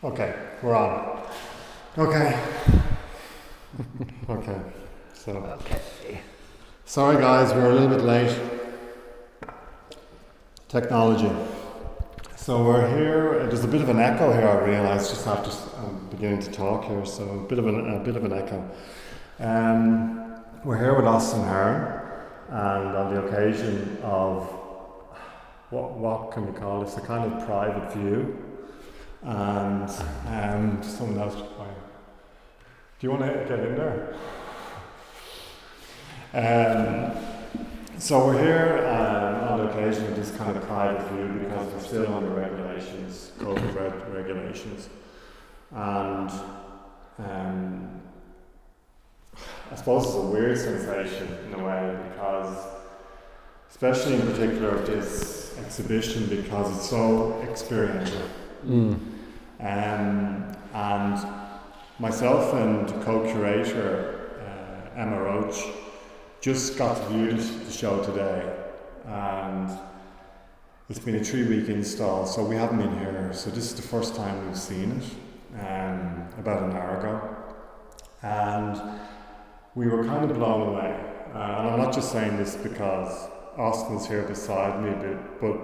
Okay, we're on. Okay. Okay. So. Okay. Sorry guys, we're a little bit late. Technology. So we're here. There's a bit of an echo here. I realise just after I'm beginning to talk here. So a bit of an echo. We're here with Austin Hearne, and on the occasion of what can we call this? A kind of private view. And someone else. Do you want to get in there? So we're here on the occasion of this kind of private view because we're still under regulations, COVID regulations, and I suppose it's a weird sensation in a way because, especially in particular of this exhibition, because it's so experiential. And myself and co-curator Emma Roach just got to view the show today, and it's been a 3-week install, so we haven't been here. So this is the first time we've seen it, about an hour ago, and we were kind of blown away. And I'm not just saying this because Austin's here beside me, but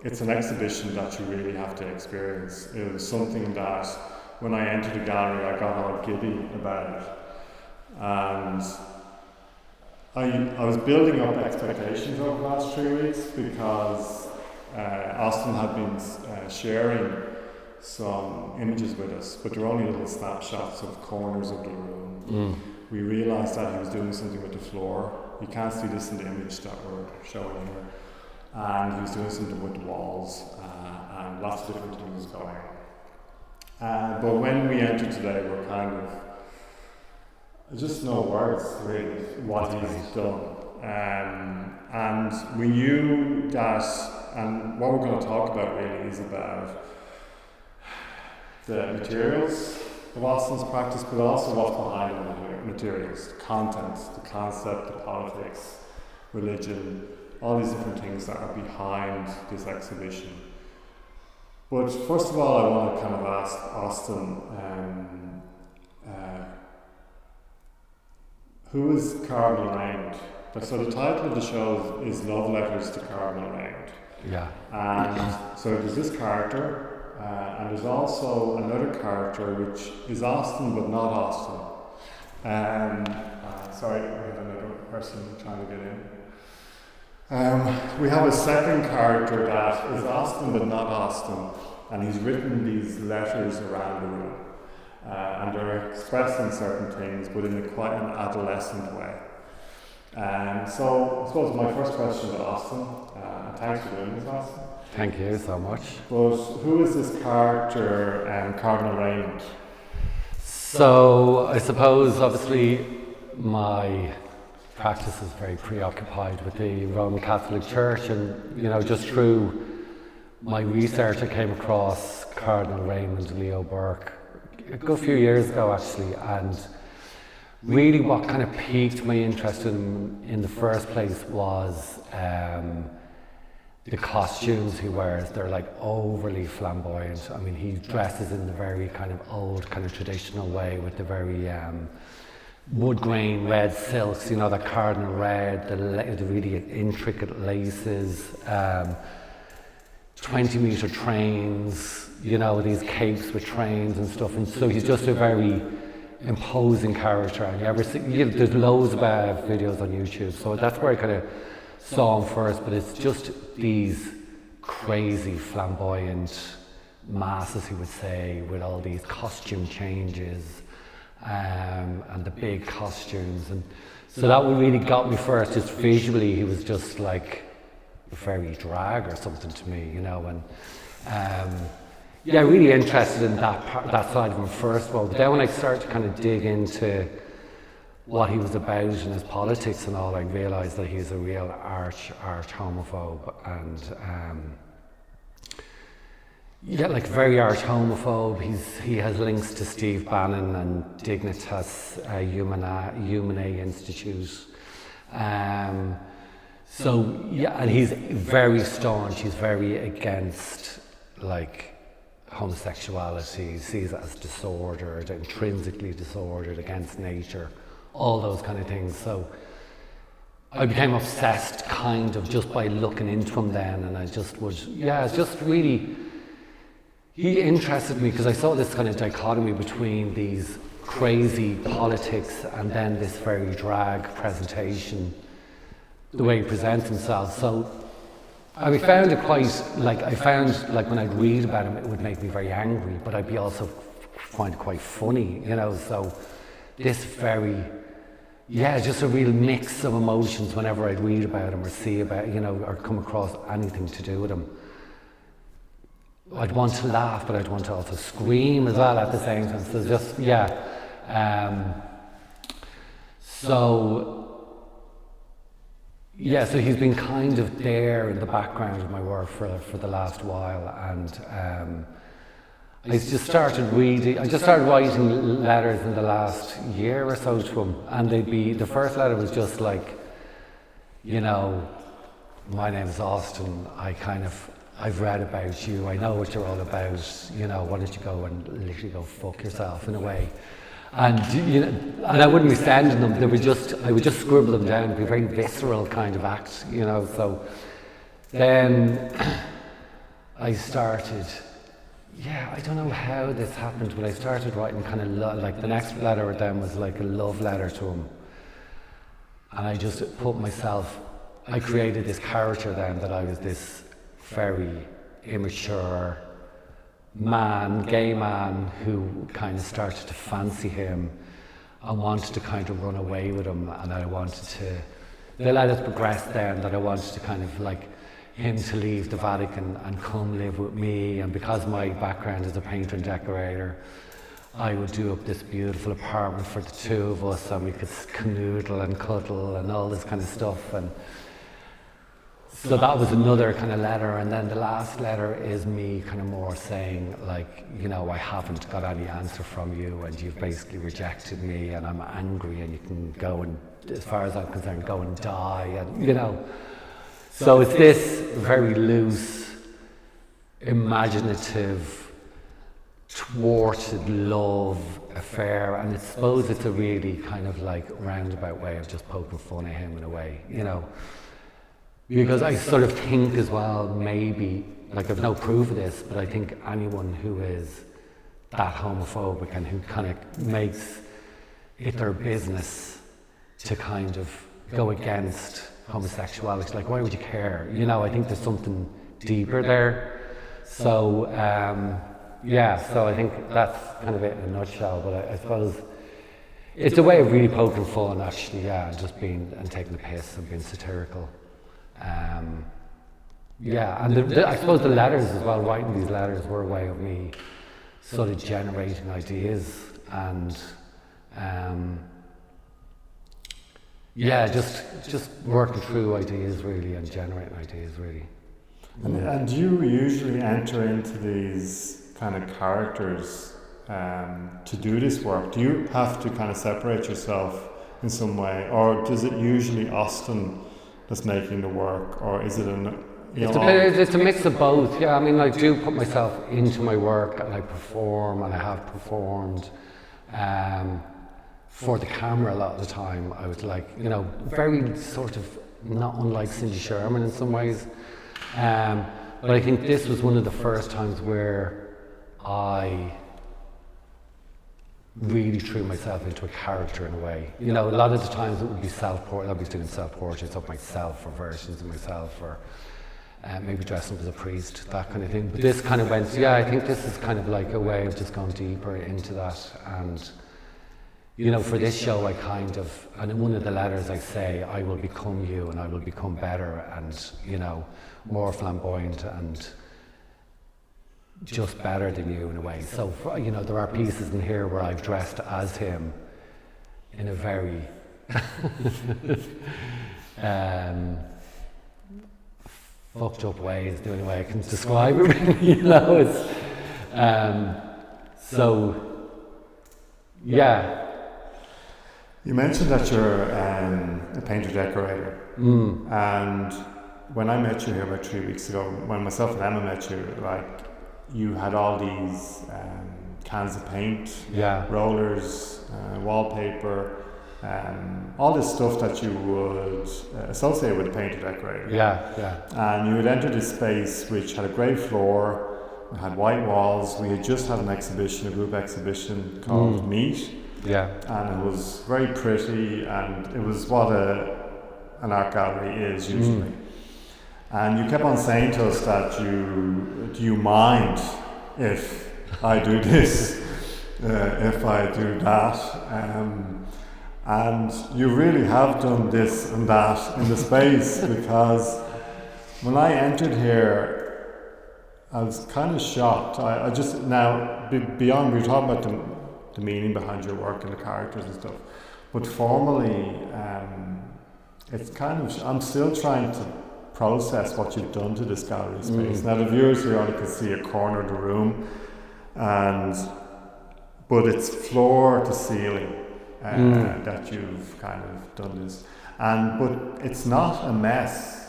it's an exhibition that you really have to experience. It was something that when I entered the gallery I got all giddy about it, and I was building up expectations over the last 3 weeks because Austin had been sharing some images with us, but they were only little snapshots of corners of the room. We realised that he was doing something with the floor. You can't see this in the image that we're showing here. And he was doing something with the walls and lots of different things going on. But when we entered today, we're kind of just no words really what he's done. And we knew that, and what we're going to talk about really is about the materials of Austin's practice, but also what's behind the materials, the content, the concept, the politics, religion, all these different things that are behind this exhibition. But first of all, I want to kind of ask Austin, who is Cardinal Raymond? So the title of the show is Love Letters to Cardinal Raymond. Yeah. And so there's this character, and there's also another character which is Austin but not Austin. Sorry, we have another person trying to get in. We have a second character that is Austin but not Austin, and he's written these letters around the room, and they're expressing certain things but in quite an adolescent way. So I suppose my first question to Austin, and thanks for doing this, Austin. Thank you so much. But who is this character, Cardinal Raymond? So I suppose obviously my practice is very preoccupied with the Roman Catholic Church, and just through my research I came across Cardinal Raymond Leo Burke a good few years ago actually, and really what kind of piqued my interest in the first place was the costumes he wears. They're like overly flamboyant. I mean, he dresses in the very kind of old kind of traditional way with the very wood grain red silks, that cardinal red, the really intricate laces, 20-meter trains, these capes with trains and stuff. And so he's just a very imposing character. And you ever see, there's loads of videos on YouTube. So that's where I kind of saw him first. But it's just these crazy flamboyant masses, he would say, with all these costume changes. And the big costumes, and so that really got me first. Just visually, he was just like very drag or something to me, and really interested in that side of him first of all. But then when I started to kind of dig into what he was about and his politics and all, I realised that he's a real arch homophobe, and very arch homophobe. He has links to Steve Bannon and Dignitas Humanae Institute. And he's very staunch. He's very against homosexuality, sees it as disordered, intrinsically disordered, against nature, all those kind of things. So I became obsessed kind of just by looking into him then, and I just was, it's just really, he interested me because I saw this kind of dichotomy between these crazy politics and then this very drag presentation, the way he presents himself. So I found it quite, like when I'd read about him, it would make me very angry, but I'd be also find it quite funny, so this very, just a real mix of emotions whenever I'd read about him or see about, or come across anything to do with him. I'd want to laugh, but I'd want to also scream as well at the same time. So just, so he's been kind of there in the background of my work for the last while, and I just started writing letters in the last year or so to him, and the first letter was just like, my name is Austin, I've read about you, I know what you're all about, why don't you go and literally go fuck yourself in a way. And and I wouldn't be sending them, I would just scribble them down, it'd be a very visceral kind of act, so then I started, I don't know how this happened, but I started writing kind of like the next letter then was like a love letter to him. And I just I created this character then that I was this very immature gay man who kind of started to fancy him and wanted to kind of run away with him, and I wanted to, they let us progress then, that I wanted to kind of like him to leave the Vatican and come live with me, and because my background is a painter and decorator, I would do up this beautiful apartment for the two of us, and we could canoodle and cuddle and all this kind of stuff. And so that was another kind of letter, and then the last letter is me kind of more saying like, I haven't got any answer from you, and you've basically rejected me, and I'm angry, and you can go and, as far as I'm concerned, go and die, and so it's this very loose, imaginative, thwarted love affair, and I suppose it's a really kind of like roundabout way of just poking fun at him in a way, because I sort of think as well, maybe, like I've no proof of this, but I think anyone who is that homophobic and who kind of makes it their business to kind of go against homosexuality, like why would you care? I think there's something deeper there. So so I think that's kind of it in a nutshell, but I suppose it's a way of really poking fun actually, just being and taking the piss and being satirical. And I suppose the letters as well, writing these letters were a way of me sort of generating ideas and just working through ideas really and generating ideas really. And do you usually enter into these kind of characters to do this work? Do you have to kind of separate yourself in some way, or does it usually Austin that's making the work, or is it it's a mix of both? I mean, I do put myself into my work, and I perform, and I have performed for the camera a lot of the time. I was like, very sort of not unlike Cindy Sherman in some ways, but I think this was one of the first times where I really threw myself into a character in a way. A lot of the times it would be I'd be doing self-portraits of myself, or versions of myself, or maybe dressing up as a priest, that kind of thing. But this kind of went, I think this is kind of like a way of just going deeper into that. And for this show I kind of, and in one of the letters I say, I will become you, and I will become better, and more flamboyant, and just better than you in a way. So there are pieces in here where I've dressed as him in a very fucked up way is the only way I can describe it really, it's You mentioned that you're a painter decorator, and when I met you here about 3 weeks ago, when myself and Emma met you, like, you had all these cans of paint, Yeah. rollers, wallpaper, all this stuff that you would associate with a painter decorator. Yeah. And you would enter this space which had a grey floor, it had white walls. We had just had an exhibition, a group exhibition called Meet. Yeah. And it was very pretty, and it was what an art gallery is usually. And you kept on saying to us that do you mind if I do this, if I do that? And you really have done this and that in the space, because when I entered here, I was kind of shocked. I just, now, beyond, we were talking about the meaning behind your work and the characters and stuff, but formally, it's kind of, I'm still trying to process what you've done to this gallery space. Now the viewers here only can see a corner of the room, but it's floor to ceiling that you've kind of done this. But it's not a mess.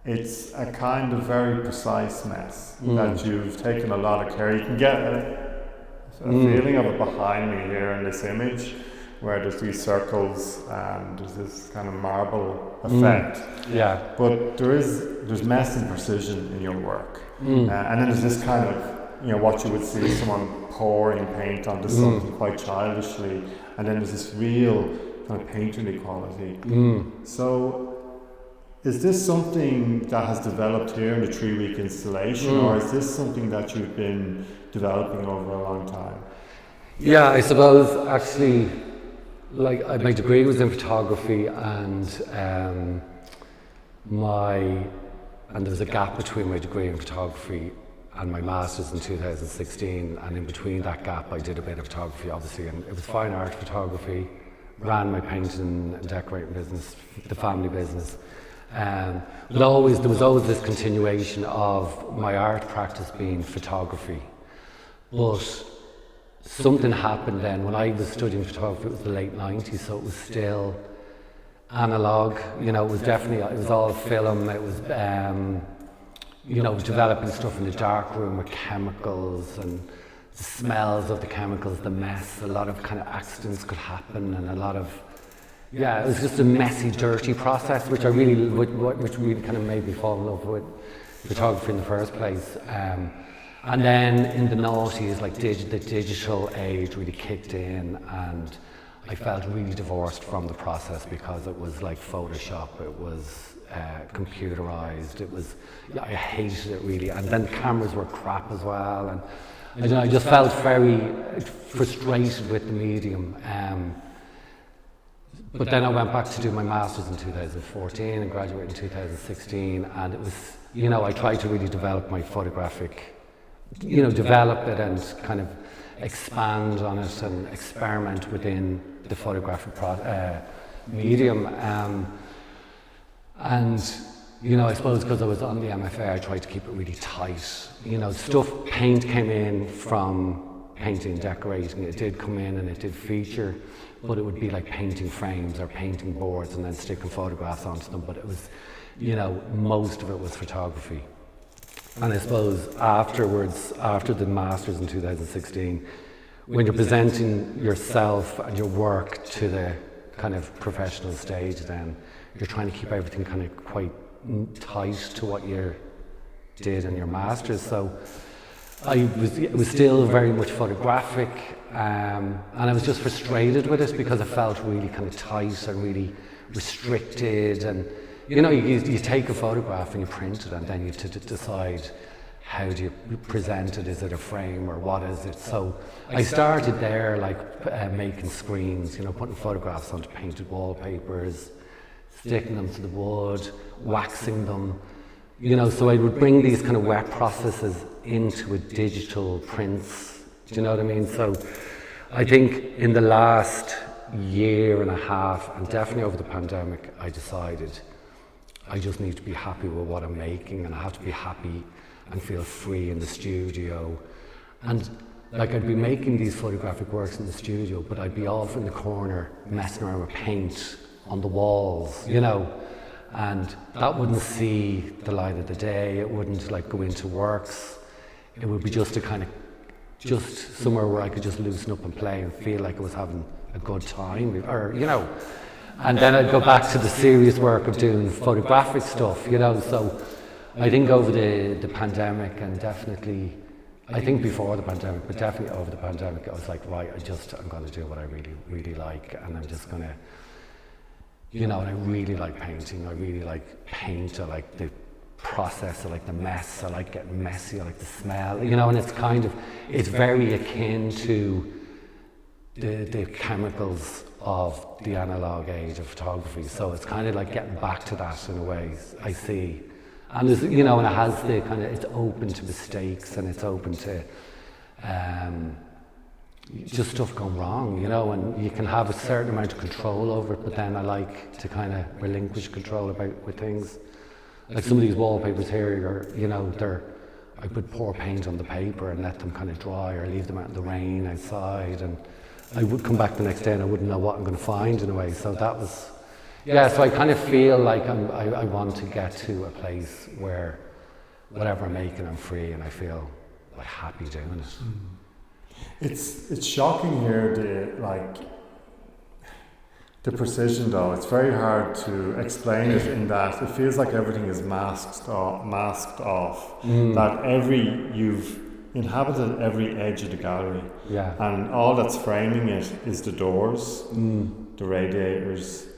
It's a kind of very precise mess that you've taken a lot of care. You can get a feeling of it behind me here in this image, where there's these circles and there's this kind of marble effect. Yeah. But there's mess and precision in your work. And then there's this kind of, what you would see someone pouring paint onto something quite childishly, and then there's this real kind of painterly quality. So is this something that has developed here in the 3-week installation, or is this something that you've been developing over a long time? Yeah, I suppose actually, like, my degree was in photography, and there was a gap between my degree in photography and my master's in 2016, and in between that gap I did a bit of photography, obviously, and it was fine art photography, ran my painting and decorating business, the family business. There was always this continuation of my art practice being photography, but something happened then when I was studying photography. It was the late 90s, so it was still analog. It was all film. It was developing stuff in the dark room with chemicals and the smells of the chemicals, the mess. A lot of kind of accidents could happen, and a lot of it was just a messy, dirty process, which really kind of made me fall in love with photography in the first place. And then in the noughties, like the digital age really kicked in, and I felt really divorced from the process, because it was like Photoshop, it was computerized, I hated it really, and then the cameras were crap as well, and I just felt very frustrated with the medium. But then I went back to do my master's in 2014 and graduated in 2016, and it was, I tried to really develop my photographic, develop it and kind of expand on it and experiment within the photographic medium. I suppose because I was on the MFA, I tried to keep it really tight. Paint came in from painting and decorating. It did come in and it did feature, but it would be like painting frames or painting boards and then sticking photographs onto them. But it was, most of it was photography. And I suppose afterwards, after the Masters in 2016, when you're presenting yourself and your work to the kind of professional stage, then you're trying to keep everything kind of quite tight to what you did in your Masters. So it was still very much photographic, and I was just frustrated with it because it felt really kind of tight and really restricted. And you take a photograph and you print it, and then you have to decide how do you present it. Is it a frame or what is it? So I started there, like making screens, putting photographs onto painted wallpapers, sticking them to the wood, waxing them. So I would bring these kind of wet processes into a digital prints. Do you know what I mean? So I think in the last year and a half, and definitely over the pandemic, I decided I just need to be happy with what I'm making, and I have to be happy and feel free in the studio. And like, I'd be making these photographic works in the studio, but I'd be off in the corner messing around with paint on the walls, and that wouldn't see the light of the day. It wouldn't like go into works. it would be just just somewhere where I could just loosen up and play and feel like I was having a good time, or and then I'd go back to the serious work of doing photographic stuff, so I think over the pandemic, and definitely, I think before the pandemic, but definitely over the pandemic, I was like, right, I'm going to do what I really, really like, and I'm just going to, and I really like painting. I really like paint. I like the process. I like the mess. I like getting messy. I like the smell. And it's very akin to the chemicals of the analog age of photography. So it's kind of like getting back to that in a way. I see, and there's, and it has the it's open to mistakes, and it's open to just stuff going wrong, and you can have a certain amount of control over it, but then I like to kind of relinquish control with things. Like some of these wallpapers here, I would pour paint on the paper and let them kind of dry, or leave them out in the rain outside, and I would come back the next day and I wouldn't know what I'm going to find in a way. So that was, so I kind of feel like I want to get to a place where whatever I'm making, I'm free, and I feel like happy doing it. It's shocking here, the precision though. It's very hard to explain it in that it feels like everything is masked off. That you've inhabited every edge of the gallery, and all that's framing it is the doors, the radiators,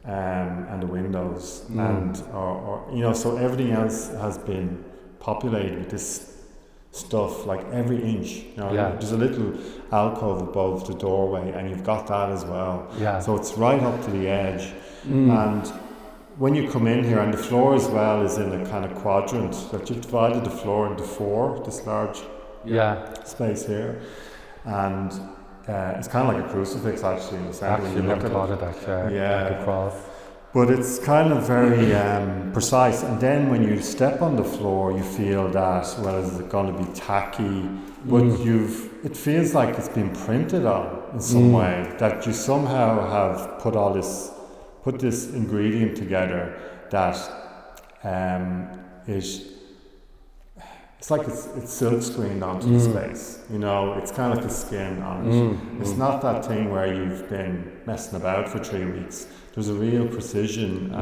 and the windows, and so everything else has been populated with this stuff, like every inch. There's a little alcove above the doorway, and you've got that as well. So it's right up to the edge, and when you come in here, and the floor as well is in a kind of quadrant, that you've divided the floor into four, this large space here, and it's kind of like a crucifix actually in the center. Actually, never thought of that. Like a cross. But it's kind of very precise, and then when you step on the floor, you feel that, is it going to be tacky? But it feels like it's been printed on in some way, that you somehow have put this ingredient together that it's like it's silk screened onto the space. It's kind of like the skin on it. It's not that thing where you've been messing about for 3 weeks. There's a real precision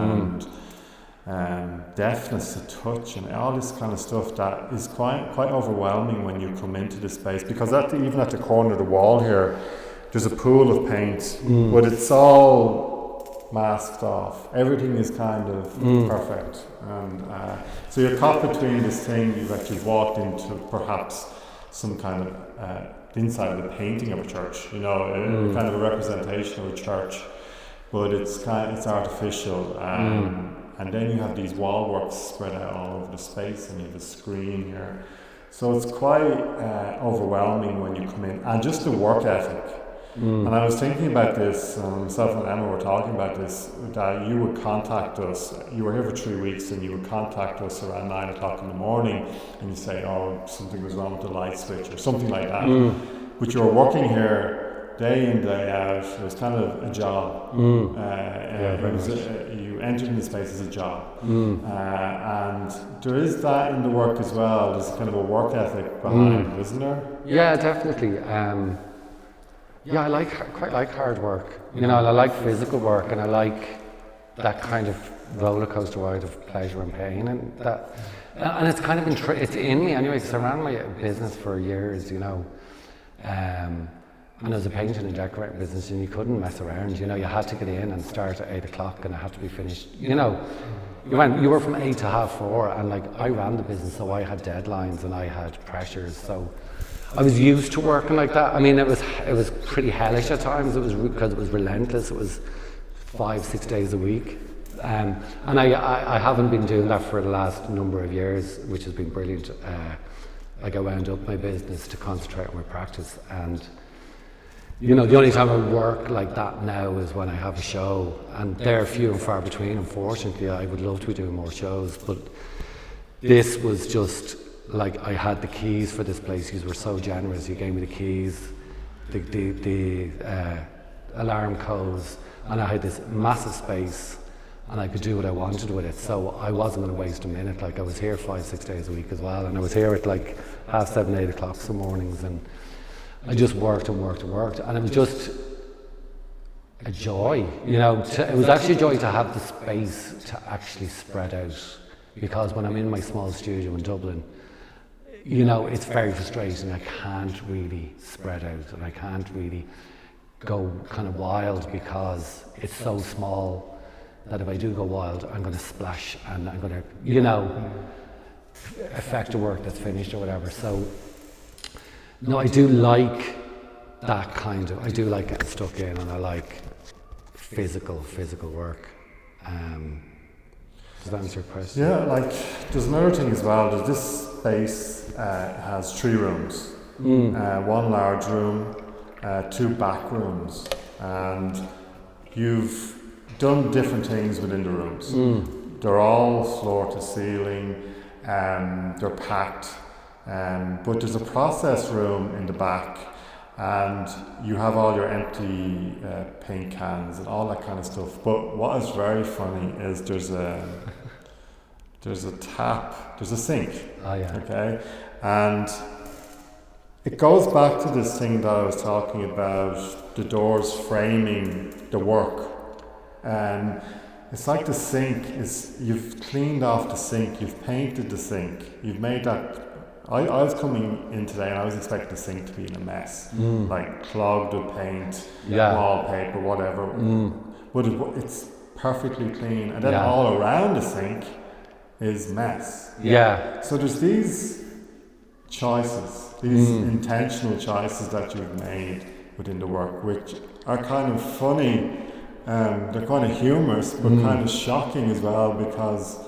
and deftness to touch, and all this kind of stuff that is quite overwhelming when you come into the space, because even at the corner of the wall here, there's a pool of paint, but it's all masked off. Everything is kind of perfect, and so you're caught between this thing that you've walked into, perhaps some kind of inside of the painting of a church, kind of a representation of a church, but it's artificial, and then you have these wall works spread out all over the space, and you have a screen here, so it's quite overwhelming when you come in, and just the work ethic. And I was thinking about this, myself and Emma were talking about this, that you would contact us, you were here for 3 weeks, and you would contact us around 9 o'clock in the morning, and you say, something was wrong with the light switch, or something like that. But you were working here day in, day out. It was kind of a job. You entered in the space as a job. And there is that in the work as well. There's kind of a work ethic behind it, isn't there? Yeah, definitely. I quite like hard work. And I like physical work, and I like that kind of roller coaster ride of pleasure and pain, and it's kind of it's in me anyway, because I ran my business for years, and it was a painting and decorating business, and you couldn't mess around. You had to get in and start at 8 o'clock, and it had to be finished. You were from 8 to 4:30, and I ran the business, so I had deadlines and I had pressures. So I was used to working like that. I mean, it was pretty hellish at times. It was because it was relentless. It was 5-6 days a week, and I haven't been doing that for the last number of years, which has been brilliant. I wound up my business to concentrate on my practice, and the only time I work like that now is when I have a show, and they're few and far between, unfortunately. I would love to be doing more shows, but this was just I had the keys for this place. You were so generous. You gave me the keys, the alarm codes, and I had this massive space, and I could do what I wanted with it. So I wasn't going to waste a minute. Like I was here 5-6 days a week as well, and I was here at like 7:30, 8 o'clock some mornings, and I just worked and worked and worked, and it was just a joy, you know. It was actually a joy to have the space to actually spread out, because when I'm in my small studio in Dublin, you know, it's very frustrating. I can't really spread out, and I can't really go kind of wild, because it's so small that if I do go wild, I'm going to splash and I'm going to, you know, affect the work that's finished or whatever. So, no, I do like that kind of, I do like getting stuck in, and I like physical work. Does that answer your question? Yeah, like there's another thing as well. There's this space has 3 rooms, one large room, 2 back rooms, and you've done different things within the rooms. They're all floor to ceiling, they're packed, but there's a process room in the back, and you have all your empty paint cans and all that kind of stuff. But what is very funny is there's a tap, there's a sink. Oh yeah. Okay, and it goes back to this thing that I was talking about, the doors framing the work. It's like the sink is, you've cleaned off the sink, you've painted the sink, you've made that. I was coming in today and I was expecting the sink to be in a mess, like clogged with paint, wallpaper, whatever. But it's perfectly clean, and then all around the sink is mess. Yeah. So there's these choices, these intentional choices that you've made within the work, which are kind of funny. They're kind of humorous, but kind of shocking as well, because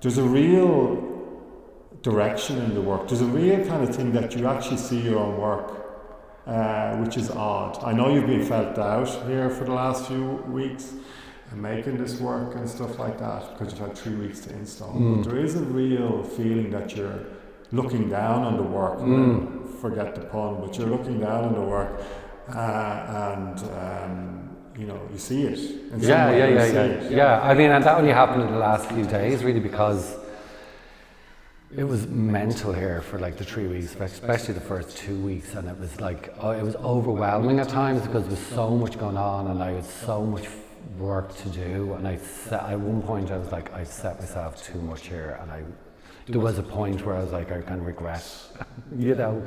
there's a real direction in the work. There's a real kind of thing that you actually see your own work, which is odd. I know you've been felt out here for the last few weeks and making this work and stuff like that, because you've had 3 weeks to install. But there is a real feeling that you're looking down on the work. Forget the pun, but you're looking down on the work, and you know, you see it. Yeah. I mean, and that only happened in the last few days, really, because it was mental here for like the 3 weeks, especially the first 2 weeks, and it was like, it was overwhelming at times, because there was so much going on, and I had so much work to do, and at one point I was like, I set myself too much here, and there was a point where I was like, I kind of regret, you know,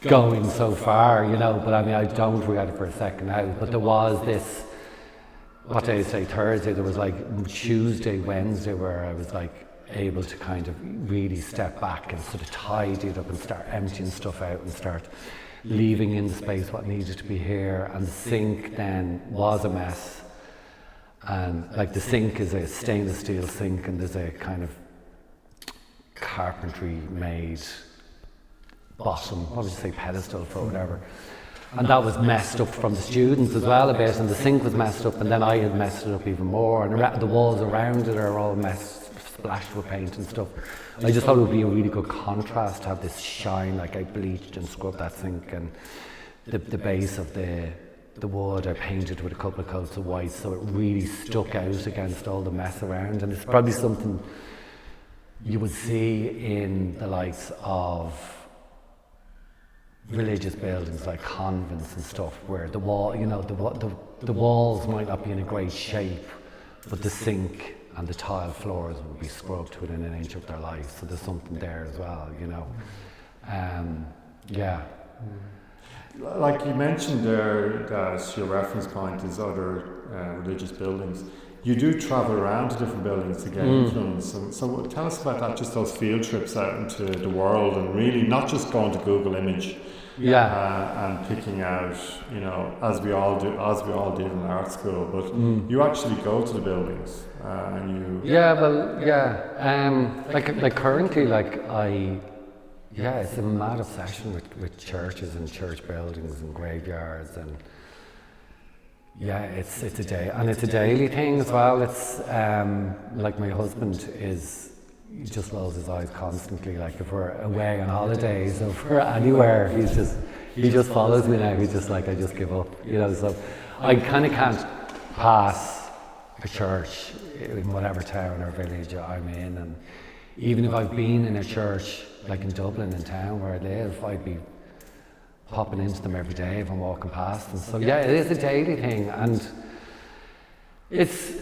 going so far, you know. But I mean, I don't regret it for a second now. But there was this, what day is today? Thursday. There was like Tuesday, Wednesday, where I was like able to kind of really step back and sort of tidy it up and start emptying stuff out and start leaving in the space what needed to be here. And the sink then was a mess. And like the sink is a stainless steel sink, and there's a kind of carpentry made bottom, what would you say, pedestal for whatever, and that was messed up from the students as well a bit, and the sink was messed up, and then I had messed it up even more, and the walls around it are all splashed with paint and stuff. I just thought it would be a really good contrast to have this shine. Like I bleached and scrubbed that sink, and the base of the wood I painted with a couple of coats of white, so it really stuck out against all the mess around. And it's probably something you would see in the likes of religious buildings like convents and stuff, where the wall, you know, the walls might not be in a great shape, but the sink and the tile floors would be scrubbed within an inch of their life. So there's something there as well, you know. Like you mentioned there, that your reference point is other religious buildings. You do travel around to different buildings to get influence. And so tell us about that, just those field trips out into the world, and really not just going to Google Image and picking out, you know, as we all did in art school, but you actually go to the buildings and you... like currently, like it's a mad obsession with churches and church buildings and graveyards, and it's a day, and it's a daily thing as well. It's like my husband he just rolls his eyes constantly. Like if we're away on holidays or if we're anywhere, he just follows me now. He's just like, I just give up, you know. So I kind of can't pass a church in whatever town or village I'm in, and even if I've been in a church like in Dublin, in town where I live, I'd be popping into them every day if I'm walking past them. So yeah, it is a daily thing, and it's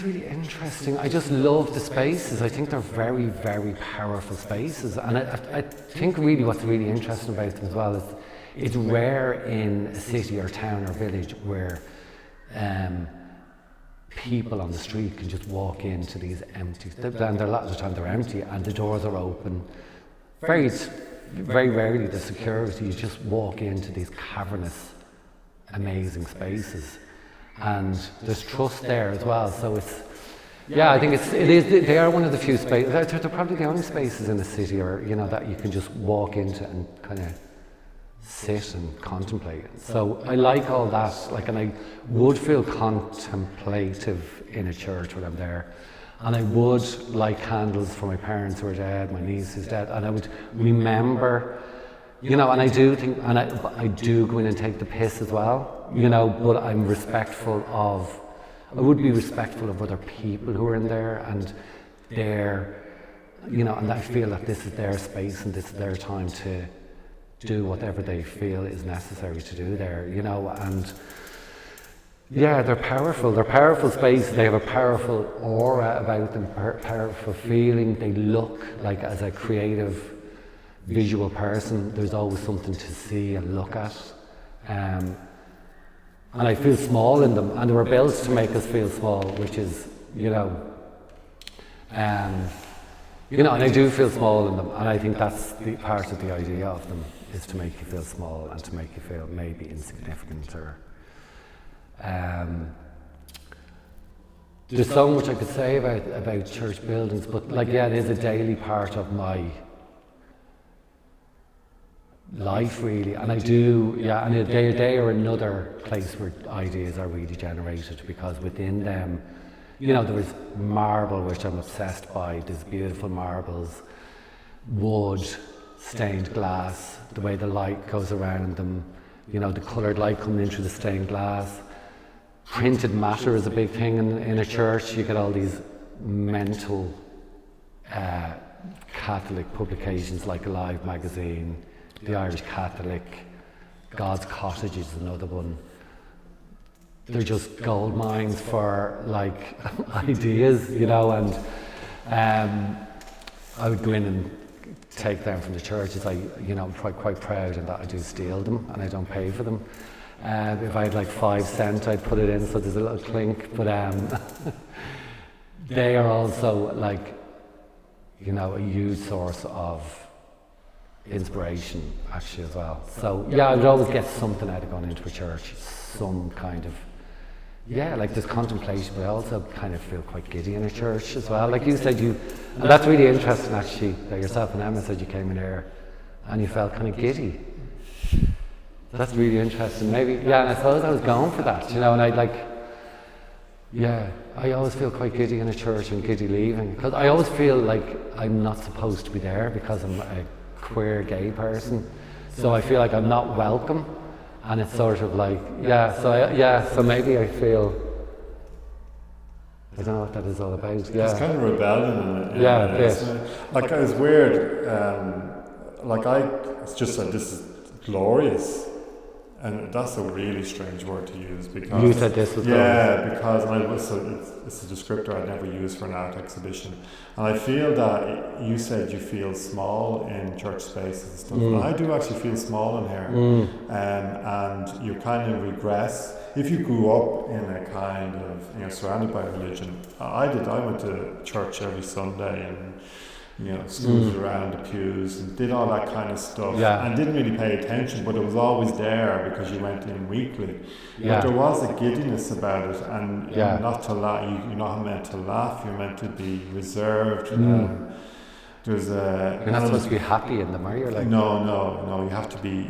really interesting. I just love the spaces. I think they're very, very powerful spaces, and I think really what's really interesting about them as well is it's rare in a city or town or village where people on the street can just walk into these empty, and a lot of the time they're empty and the doors are open. Very rarely the security, you just walk into these cavernous, amazing spaces, and there's trust there as well. So it's, I think they are one of the few spaces, they're probably the only spaces in the city, or that you can just walk into and kind of sit and contemplate. So I like all that, and I would feel contemplative in a church when I'm there, and I would light candles for my parents who are dead, my niece who's dead, and I would remember, and I do think, and I do go in and take the piss as well, but I'm respectful of, I would be respectful of other people who are in there, and and I feel that this is their space and this is their time to do whatever they feel is necessary to do there, and they're powerful. They're powerful spaces. They have a powerful aura about them, powerful feeling. They look like, as a creative, visual person, there's always something to see and look at, and I feel small in them. And they were built to make us feel small, which is, and I do feel small in them, and I think that's the part of the idea of them, is to make you feel small and to make you feel maybe insignificant, or there's so much I could say about church buildings, but it is a daily part of my life really, and I do, and a day or another place where ideas are really generated, because within them, there was marble, which I'm obsessed by. There's beautiful marbles, wood, stained glass, the way the light goes around them, the coloured light coming in through the stained glass. Printed matter is a big thing in a church. You get all these mental Catholic publications like Alive magazine, the Irish Catholic, God's Cottage is another one. They're just gold mines for ideas, and I would go in and take them from the churches. I'm quite proud in that I do steal them and I don't pay for them. If I had 5 cents, I'd put it in so there's a little clink, but they are also a huge source of inspiration actually as well. So I would always get something out of going into a church, some kind of this contemplation, but I also kind of feel quite giddy in a church as well. Like you said, and that's really interesting actually, that yourself and Emma said you came in here and you felt kind of giddy. That's really interesting. Maybe, and I suppose I was going for that, and I always feel quite giddy in a church and giddy leaving, because I always feel like I'm not supposed to be there because I'm a queer gay person, so I feel like I'm not welcome, and it's sort of so maybe I feel, I don't know what that is all about. It's kind of rebellion in it. A bit. It's weird, it's just this is glorious. And that's a really strange word to use, because you said this was because it's a descriptor I'd never use for an art exhibition, and I feel that you said you feel small in church spaces and stuff. And I do actually feel small in here, and you kind of regress if you grew up in a kind of surrounded by religion. I did. I went to church every Sunday and stood around the pews and did all that kind of stuff, and didn't really pay attention, but it was always there because you went in weekly. But there was a giddiness about it, and you're not to laugh. You're not meant to laugh. You're meant to be reserved. There's you're not supposed to be happy in them, are you? No. You have to be,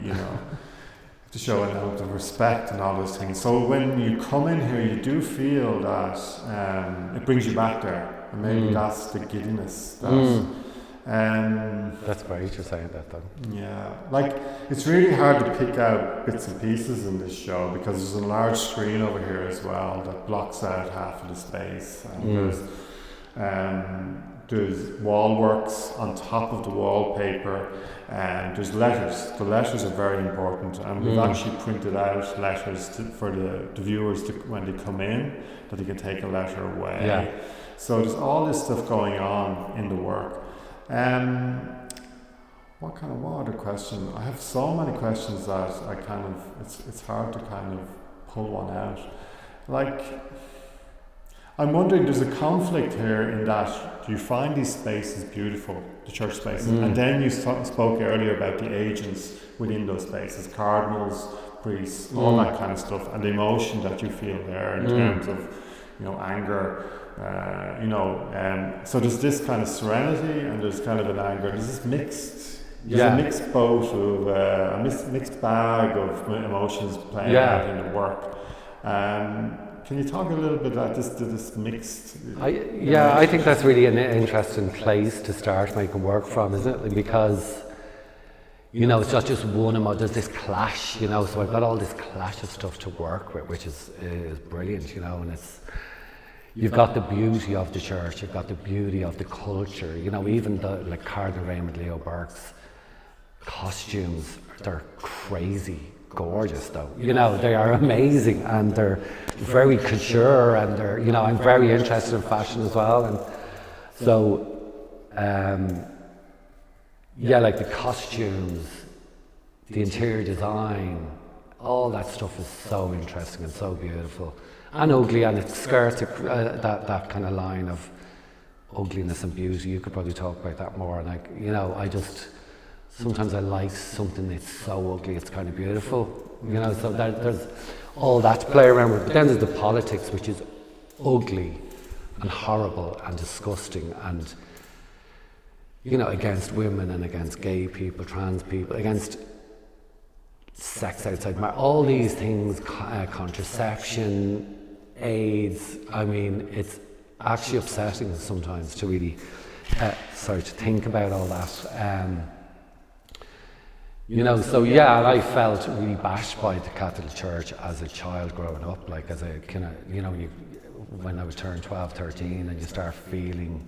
to show an element of respect and all those things. So when you come in here, you do feel that it brings you back there. And maybe that's the giddiness that That's great you're saying that, though. Yeah, like it's really hard to pick out bits and pieces in this show because there's a large screen over here as well that blocks out half of the space. And there's wall works on top of the wallpaper, and there's letters. The letters are very important, and we've actually printed out letters for the viewers when they come in, that they can take a letter away. Yeah. So there's all this stuff going on in the work. What other question? I have so many questions that I kind of, it's hard to kind of pull one out. Like, I'm wondering, there's a conflict here in that you find these spaces beautiful, the church spaces, and then you spoke earlier about the agents within those spaces, cardinals, priests, all that kind of stuff, and the emotion that you feel there in terms of, anger. So there's this kind of serenity and there's kind of an anger. There's this a mixed boat of a mixed bag of emotions playing out in the work. Can you talk a little bit about this mixed? I think that's really an interesting place to start making work from, isn't it? Because it's not just one emotion. There's this clash, So I've got all this clash of stuff to work with, which is brilliant, and it's. You've got the beauty of the church, you've got the beauty of the culture, even like Cardinal Raymond, Burke's costumes, they're crazy gorgeous though. They are amazing and they're very couture and they're, I'm very interested in fashion as well. And so, like the costumes, the interior design, all that stuff is so interesting and so beautiful. And ugly, and it skirts that kind of line of ugliness and beauty. You could probably talk about that more. And sometimes I like something that's so ugly, it's kind of beautiful. So there's all that to play around with. But then there's the politics, which is ugly and horrible and disgusting, and against women and against gay people, trans people, against sex outside marriage, all these things, contraception, AIDS. I mean, it's actually upsetting sometimes to really, to think about all that. I felt really bashed by the Catholic Church as a child growing up, like as a kind of, when I was turned 12, 13, and you start feeling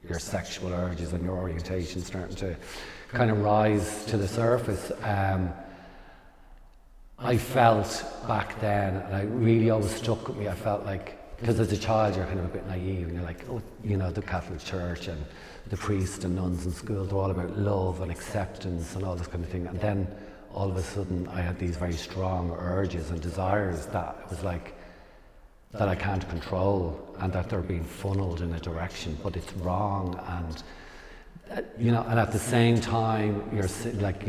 your sexual urges and your orientation starting to kind of rise to the surface. I felt back then, and it really always stuck with me, I felt like, because as a child you're kind of a bit naive and you're like, the Catholic Church and the priests and nuns in school, they're all about love and acceptance and all this kind of thing. And then all of a sudden I had these very strong urges and desires that it was like, that I can't control, and that they're being funneled in a direction, but it's wrong. And, and at the same time you're like,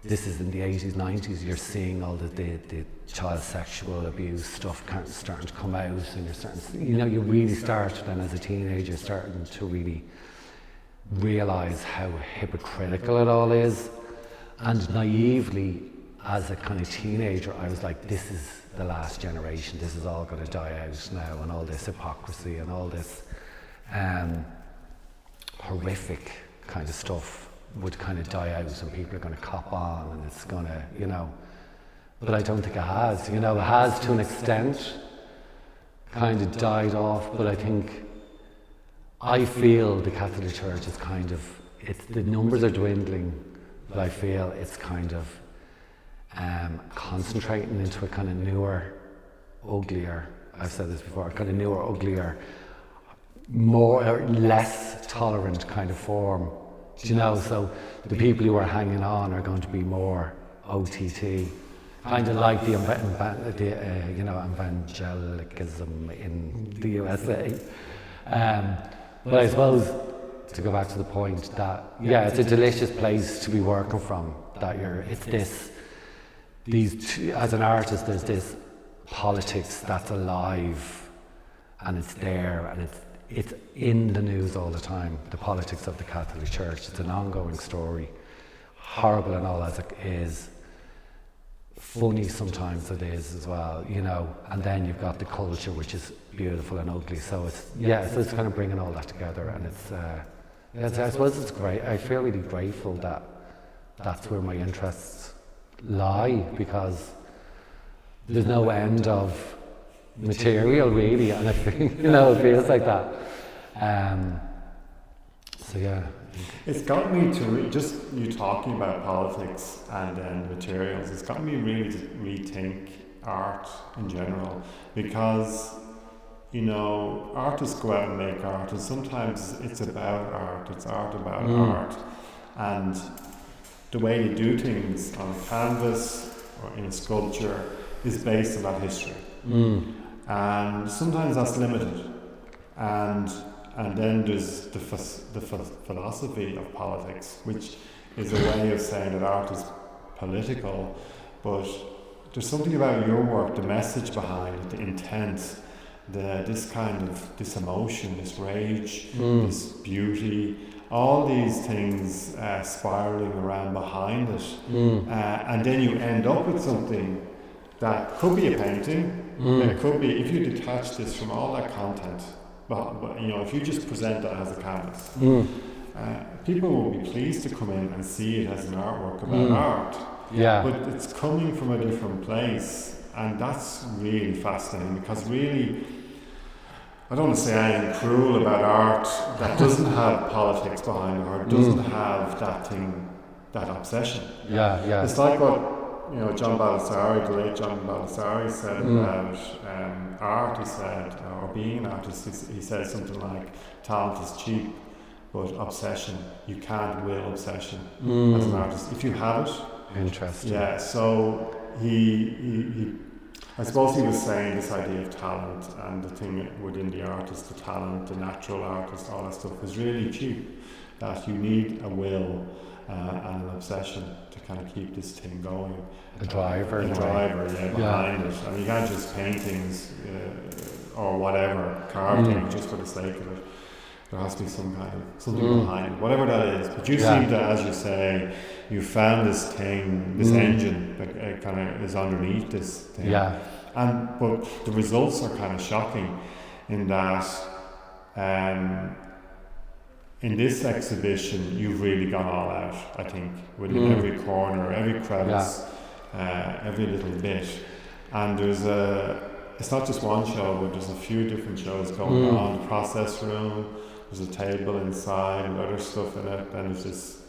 this is in the 80s, 90s, you're seeing all the child sexual abuse stuff starting to come out, and you're starting, you really start then as a teenager starting to really realise how hypocritical it all is. And naively, as a kind of teenager, I was like, this is the last generation, this is all going to die out now, and all this hypocrisy and all this horrific kind of stuff would kind of die out, and people are going to cop on, and it's going to, but I don't think it has. It has to an extent kind of died off, but I feel the Catholic Church is kind of, the numbers are dwindling, but I feel it's kind of concentrating into a kind of newer, uglier, I've said this before, kind of newer, uglier, less tolerant kind of form. So the people who are hanging on are going to be more OTT, kind of like the evangelicism in the USA. But I suppose, to go back to the point that, it's a delicious place to be working from, as an artist, there's this politics that's alive, and it's there, and it's in the news all the time, the politics of the Catholic Church. It's an ongoing story, horrible and all as it is, funny sometimes it is as well, and then you've got the culture, which is beautiful and ugly. So it's kind of bringing all that together, and Yes, I suppose it's great. I feel really grateful that that's where my interests lie, because there's no end of material really, and I feel, it feels like that. So yeah. It's got me to just you talking about politics and then materials. It's got me really to rethink art in general, because artists go out and make art, and sometimes it's about art. It's art about art, and the way you do things on a canvas or in a sculpture is based on that history, and sometimes that's limited, and then there's the philosophy of politics, which is a way of saying that art is political, but there's something about your work, the message behind it, the intent, this emotion, this rage, this beauty, all these things spiraling around behind it, and then you end up with something that could be a painting, it could be, if you detach this from all that content, but if you just present that as a canvas, people will be pleased to come in and see it as an artwork about art. Yeah. But it's coming from a different place, and that's really fascinating, because really, I don't want to say anything cruel about art that doesn't have politics behind it, or doesn't have that thing, that obsession. Yeah, yeah. It's like what John Baldessari, the late John Baldessari, said about art. He said, or being an artist, he said something like, talent is cheap, but obsession, you can't will obsession as an artist. If you have it. Interesting. Yeah, so he I suppose he was saying this idea of talent, and the thing within the artist, the talent, the natural artist, all that stuff is really cheap, that you need a will and an obsession to kind of keep this thing going. A driver. Behind it. I mean, you can't just paint things or whatever, carve things just for the sake of it. There has to be some kind of something behind it, whatever that is. But you seem to, as you say, you found this thing, this engine that kind of is underneath this thing. Yeah. But the results are kind of shocking in that in this exhibition you've really gone all out, I think, within every corner, every crevice, every little bit. And it's not just one show, but there's a few different shows going on. The process room, there's a table inside and other stuff in it, and there's this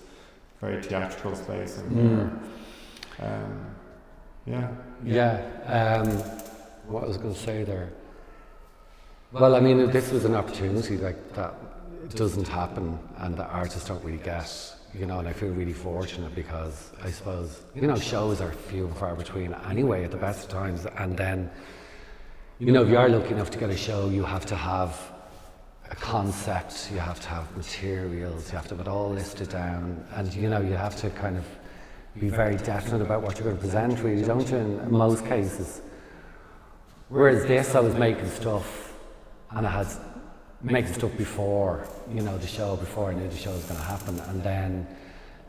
very theatrical space in there. What I was going to say there. Well, I mean, this was an opportunity like that doesn't happen, and the artists don't really get, and I feel really fortunate, because I suppose, shows are few and far between anyway at the best of times, and then, if you are lucky enough to get a show, you have to have a concept, you have to have materials, you have to have it all listed down, and you have to kind of be very definite about what you're going to present, really, don't you, in most cases. Whereas this, I was making stuff, and I had making stuff before, the show, before I knew the show was going to happen, and then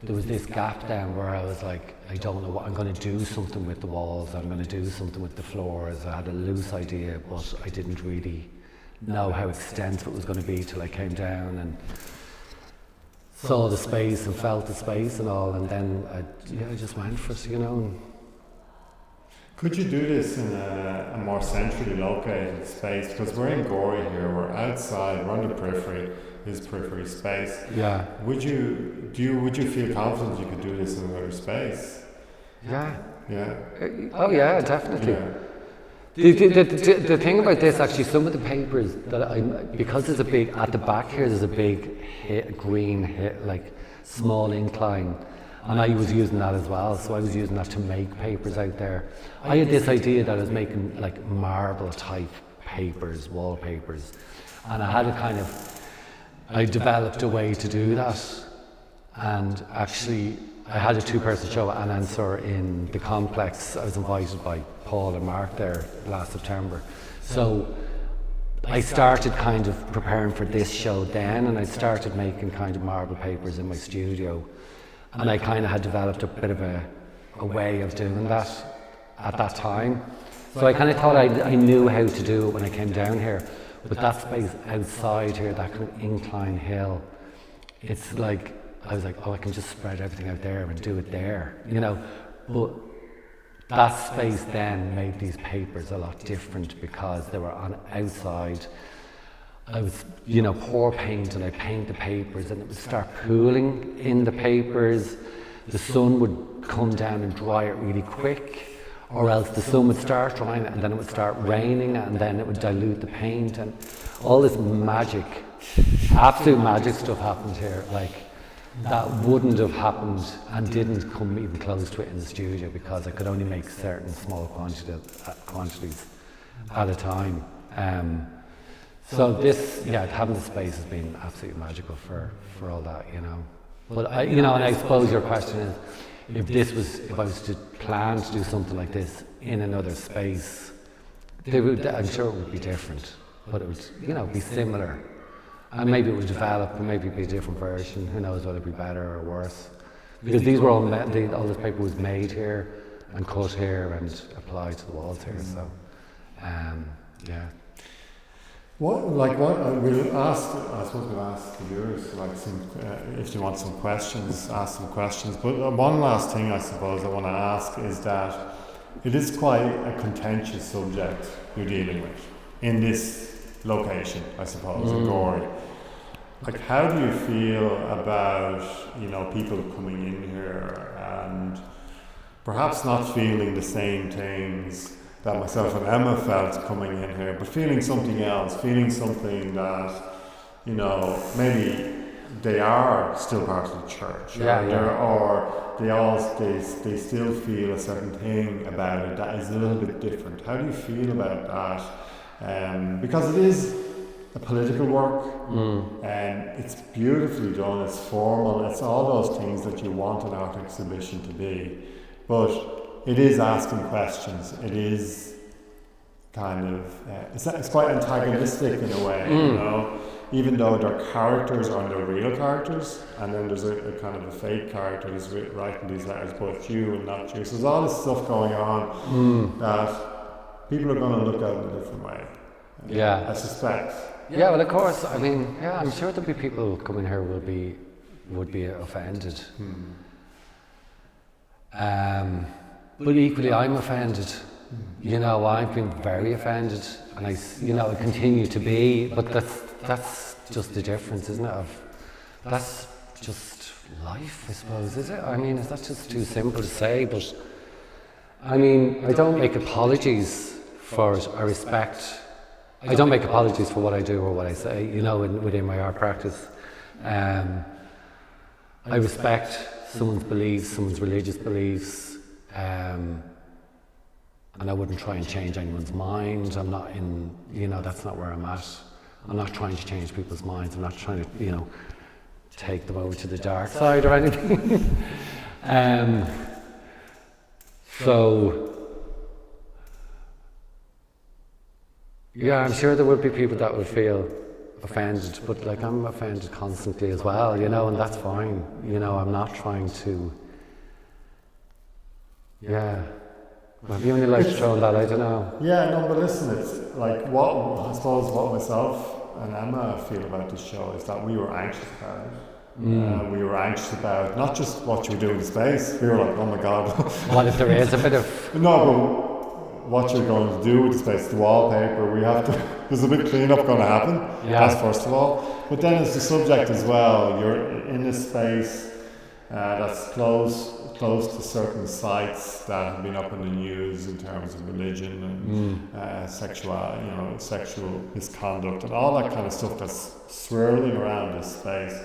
there was this gap then where I was like, I don't know what, I'm going to do something with the walls, I'm going to do something with the floors. I had a loose idea, but I didn't really know how extensive it was going to be till I came down and saw the space and felt the space and all, and then I just went for it, And could you do this in a more centrally located space? Because we're in Gorey here, we're outside, we're on the periphery, this periphery space. Yeah. Would you feel confident you could do this in another space? Yeah. Yeah. Oh yeah, definitely. Yeah. The thing about this, actually, some of the papers that because there's a big, at the back here, there's a big green like small incline, and I was using that as well, so I was using that to make papers out there. I had this idea that I was making like marble type papers, wallpapers, and I had I developed a way to do that, and actually I had a 2-person show at Answer in the complex. I was invited by Paul and Mark there last September. So I started kind of preparing for this show then, and I started making kind of marble papers in my studio, and I kind of had developed a bit of a way of doing that at that time. So I kind of thought I knew how to do it when I came down here, but that space outside here, that kind of incline hill, it's like, I was like, oh, I can just spread everything out there and do it there, you know. But that space then made these papers a lot different because they were on outside. I was, you know, pour paint and I paint the papers and it would start pooling in the papers. The sun would come down and dry it really quick, or else the sun would start drying it and then it would start raining and then it would dilute the paint, and all this magic, absolute magic stuff happened here. Like, that wouldn't have happened and didn't come even close to it in the studio because I could only make certain small quantities at a time. So this, yeah, having the space has been absolutely magical for all that, you know. But I, you know, and I suppose your question is, if I was to plan to do something like this in another space, I'm sure it would be different, but it would, you know, be similar. And maybe it would develop, and maybe it'd be a different version. Who knows whether it'd be better or worse? Because these were all this paper was made here and cut here and applied to the walls here. So, yeah. We'll ask, I suppose we'll ask the viewers, like, if you want some questions, ask some questions. But one last thing I suppose I want to ask is that it is quite a contentious subject you're dealing with in this location, I suppose, in Gorey. Like, how do you feel about, you know, people coming in here and perhaps not feeling the same things that myself and Emma felt coming in here, but feeling something else, feeling something that, you know, maybe they are still part of the church, or they still feel a certain thing about it that is a little bit different. How do you feel about that? Because it is a political work, and it's beautifully done, it's formal, it's all those things that you want an art exhibition to be, but it is asking questions. It is kind of it's quite antagonistic in a way, you know. Even though their characters are their real characters, and then there's a kind of a fake character who's writing these letters, but it's you and not you. So there's all this stuff going on that people are going to look at in a different way. Yeah, I suspect. Yeah, well, of course. I mean, yeah, I'm sure there'll be people coming here would be offended. But equally, I'm offended. You know, I've been very offended, and I continue to be. But that's just the difference, isn't it? That's just life, I suppose, is it? I mean, is that just too simple to say? But I mean, I don't make apologies for it. I don't make apologies for what I do or what I say. You know, within my art practice, I respect someone's beliefs, someone's religious beliefs. And I wouldn't try and change anyone's mind. I'm not in, you know, that's not where I'm at. I'm not trying to change people's minds. I'm not trying to, you know, take them over to the dark side or anything. So, yeah, I'm sure there would be people that would feel offended, but like, I'm offended constantly as well, you know, and that's fine. You know, I'm not trying to, yeah. Well, have you any like shown that? I don't know. Yeah, no, but listen, it's like what myself and Emma feel about this show is that we were anxious about it. We were anxious about not just what you were doing in space. We were like, oh my God. What if there is a bit of... No, but what you're going to do with the space, the wallpaper, there's a bit of cleanup going to happen. Yeah. That's first of all. But then it's the subject as well. You're in a space that's close to certain sites that have been up in the news in terms of religion and sexual misconduct and all that kind of stuff that's swirling around this space.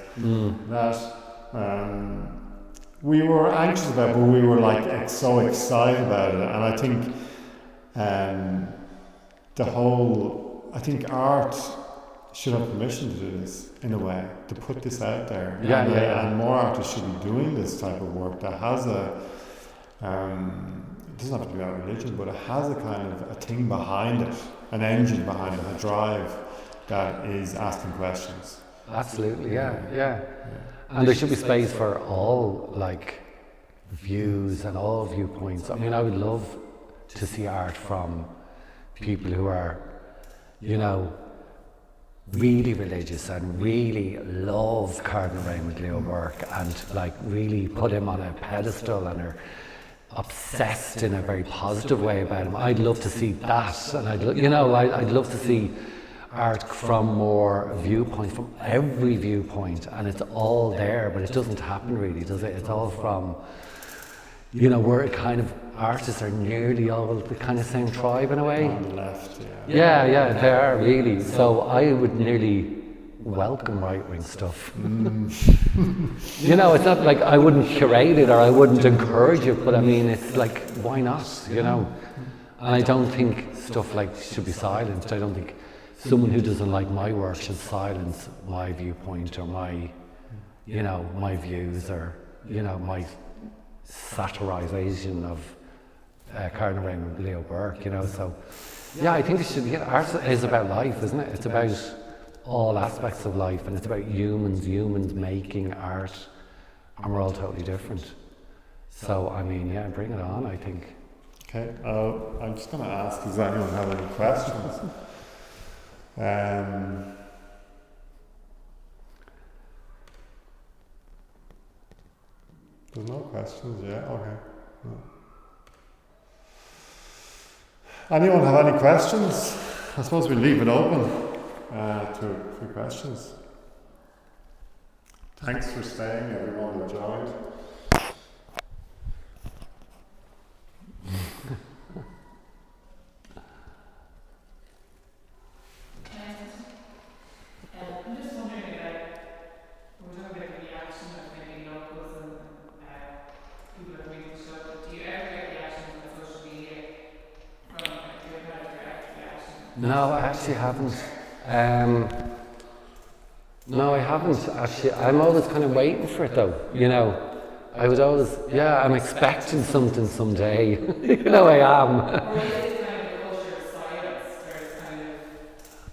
That we were anxious about, but we were like so excited about it. And I think I think art should have permission to do this in a way, to put this out there. And more artists should be doing this type of work that has it doesn't have to be about religion, but it has a kind of a thing behind it, an engine behind it, a drive that is asking questions. Absolutely, yeah. And there should be space for all like views and all viewpoints. I mean, I would love to see art from people who are, you know, really religious and really love Cardinal Raymond Leo Burke and like really put him on a pedestal and are obsessed in a very positive way about him. I'd love to see that, and I'd love to see art from more viewpoints, from every viewpoint, and it's all there, but it doesn't happen really, does it? It's all from, we're kind of, artists are nearly all the kind of same tribe in a way. On the left, Yeah, they are really. So I would nearly welcome right-wing stuff. It's not like I wouldn't curate it or I wouldn't encourage it, but I mean, it's like, why not, And I don't think stuff like should be silenced. I don't think someone who doesn't like my work should silence my viewpoint or my, my views or, my satirization of Cardinal Raymond Leo Burke, So, yeah, I think it should. Art is about life, isn't it? It's about all aspects of life, and it's about humans making art, and we're all totally different. So, I mean, yeah, bring it on, I think. Okay, I'm just going to ask, does anyone have any questions? There's no questions, yeah? Okay. No. Anyone have any questions? I suppose we leave it open to questions. Thanks for staying, everyone who joined. I'm just wondering we're talking about the reaction of maybe locals and people are reading the show. Do you ever get reactions on social media from your kind of direct reaction? No, I actually haven't. No, I haven't actually. I'm always kind of waiting for it though, I would always, I'm expecting something someday. I am. Or is it kind of a culture of silence where it's kind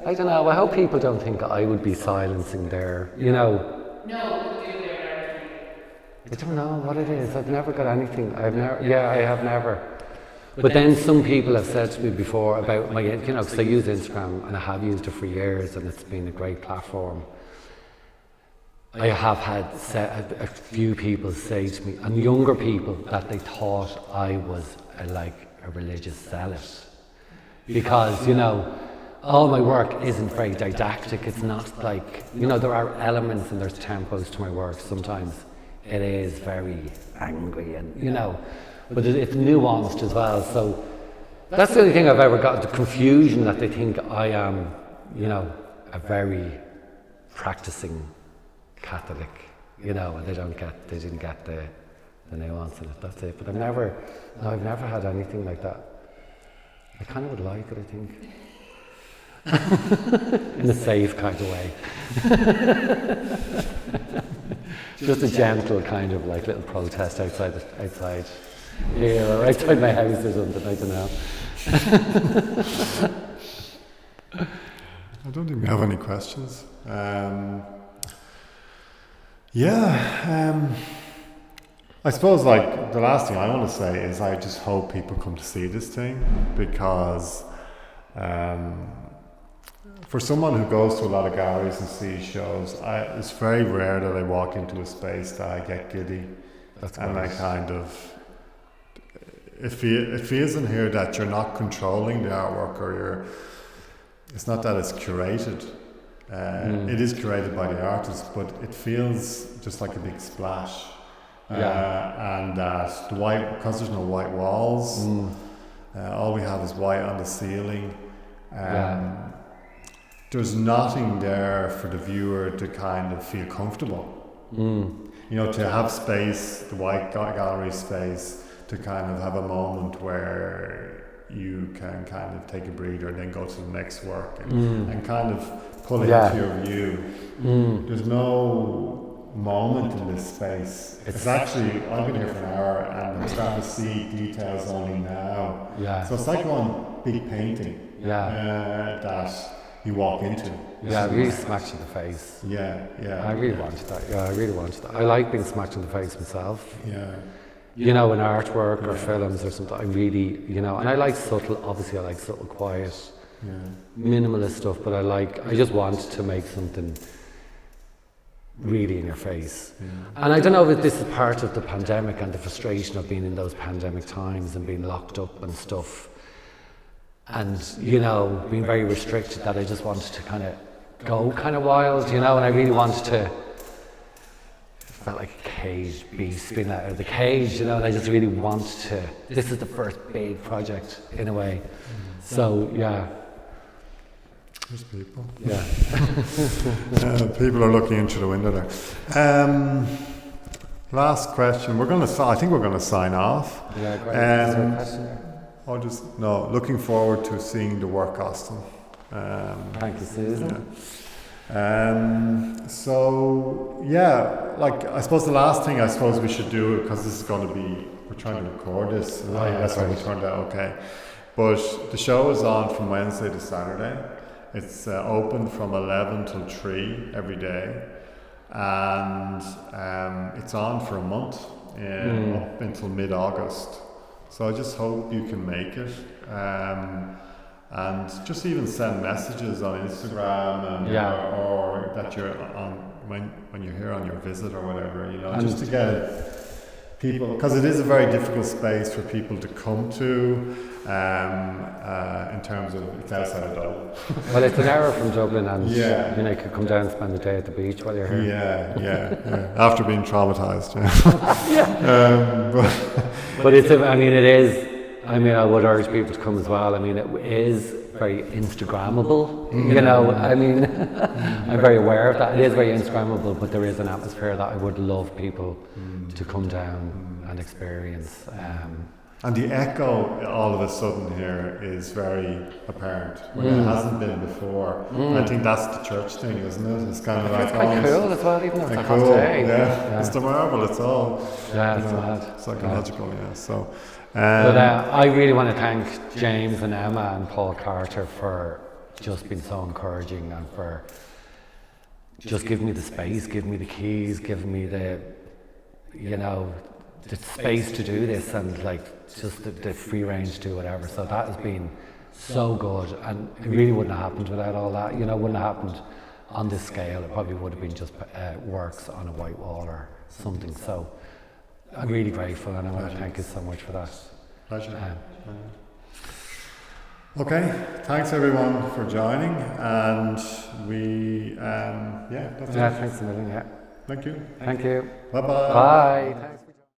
of... I don't know, I hope people don't think I would be silencing their, No, but do they ever? I don't know what it is. I've never got anything. I have never. But then some people have said to me before about my, because I use Instagram and I have used it for years and it's been a great platform. I have had a few people say to me, and younger people, that they thought I was a religious zealot. Because, all my work isn't very didactic. It's not like, there are elements and there's tempos to my work. Sometimes it is very angry and, but it's nuanced as well. So that's the only thing I've ever got, the confusion that they think I am, a very practicing Catholic, and they didn't get the nuance in it. That's it. But I've never had anything like that. I kind of would like it, I think, in a safe kind of way. Just a gentle kind of like little protest outside here or outside my house or something. I don't know. I don't think we have any questions. I suppose the last thing I want to say is I just hope people come to see this thing, because for someone who goes to a lot of galleries and sees shows, it's very rare that I walk into a space that I get giddy. That's and great. I kind of, it feels in here that you're not controlling the artwork, or it's not that it's curated. It is curated by the artist, but it feels just like a big splash. And that because there's no white walls, all we have is white on the ceiling. There's nothing there for the viewer to kind of feel comfortable. To have space, the white gallery space, to kind of have a moment where you can kind of take a breather and then go to the next work and kind of pull it into your view. There's no moment in this space. It's actually, I've been here for an hour and I'm starting to see details only now. So it's like one big painting that you walk into. It really smacks you in the face. I really wanted that. I like being smacked in the face myself. In artwork or films or something, I really, and I like subtle, obviously I like subtle, quiet minimalist stuff, but I just want to make something really in your face. And I don't know if this is part of the pandemic and the frustration of being in those pandemic times and being locked up and stuff, and being very restricted, that I just wanted to kind of go kind of wild, and I really wanted to, felt like a caged beast being out of the cage, and I just really wanted to, this is the first big project in a way. So yeah. There's people. Yeah. People are looking into the window there. Last question. I think we're gonna sign off. Yeah, great. Is there a question there? Looking forward to seeing the work, Austin. Thank you, Susan. I suppose the last thing we should do, because this is going to be, we're trying to record this, that's why we turned out okay. But the show is on from Wednesday to Saturday. It's open from 11 till 3 every day, and it's on for a month, up until mid-August. So I just hope you can make it. And just even send messages on Instagram or that you're on when you're here on your visit or whatever, just to get people, because it is a very difficult space for people to come to, in terms of it's outside of Dublin. Well, it's an hour from Dublin, and you could come down and spend the day at the beach while you're here. Yeah. After being traumatized. But it is. I would urge people to come as well. It is very Instagrammable, I'm very aware of that. It is very Instagrammable, but there is an atmosphere that I would love people to come down and experience. And the echo all of a sudden here is very apparent, when it hasn't been before. I think that's the church thing, isn't it? It's kind of like, it's quite cool as well, even if it's a hot cool day. Yeah. It's the marble, it's all it's mad. Psychological, So but I really want to thank James and Emma and Paul Carter for just being so encouraging, and for just giving me the space, giving me the keys, giving me the space to do this, and just the free range to do whatever. So that has been so good, and it really wouldn't have happened without all that. Wouldn't have happened on this scale. It probably would have been just works on a white wall or something. So I'm really grateful, and I want to thank you so much for that. Pleasure. Okay, thanks everyone for joining, and we, that's it. Thanks a million. Thank you. Thank you. Bye-bye. Bye. Thanks.